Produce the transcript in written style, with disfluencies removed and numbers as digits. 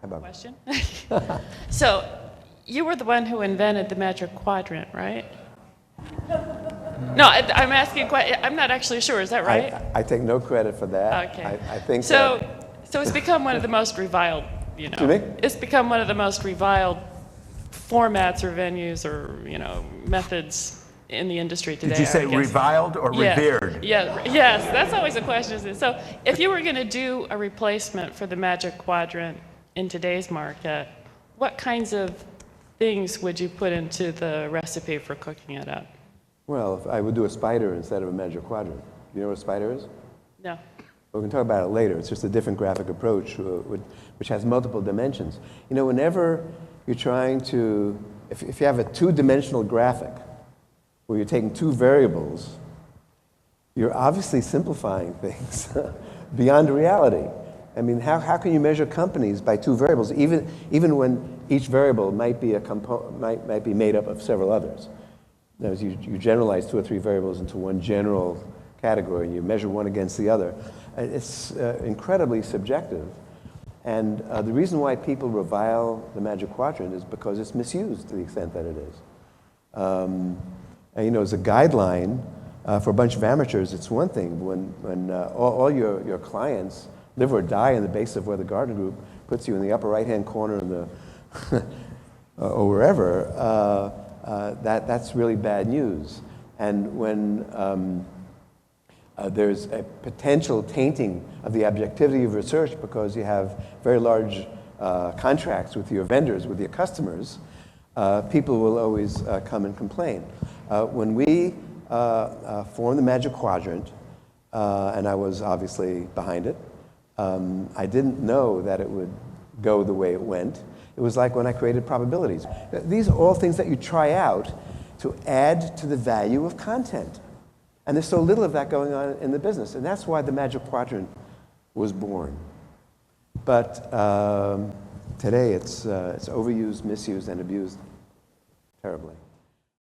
about question. So, you were the one who invented the Magic Quadrant, right? No, I'm asking. I'm not actually sure. Is that right? I take no credit for that. Okay. I think so. that, So it's become one of the most reviled. Excuse me? It's become one of the most reviled formats or venues or methods in the industry today. Did you say reviled or revered? Yeah. Yes. That's always a question, isn't it? So, if you were going to do a replacement for the Magic Quadrant in today's market, what kinds of things would you put into the recipe for cooking it up? well, I would do a spider instead of a Magic Quadrant. You know what a spider is? No. We can talk about it later. It's just a different graphic approach, which has multiple dimensions. Whenever you're trying to, if you have a two-dimensional graphic where you're taking two variables, you're obviously simplifying things beyond reality. I mean, how can you measure companies by two variables, even when each variable might be might be made up of several others? In other words, you generalize two or three variables into one general category, and you measure one against the other. It's incredibly subjective. And the reason why people revile the Magic Quadrant is because it's misused to the extent that it is. As a guideline for a bunch of amateurs, it's one thing. When all your clients live or die on the basis of where the Gartner group puts you in the upper right-hand corner of the or wherever, that's really bad news. And when there's a potential tainting of the objectivity of research because you have very large contracts with your vendors, with your customers, people will always come and complain. When we formed the Magic Quadrant, and I was obviously behind it, I didn't know that it would go the way it went. It was like when I created probabilities. These are all things that you try out to add to the value of content. And there's so little of that going on in the business. And that's why the Magic Quadrant was born. But today it's overused, misused, and abused terribly.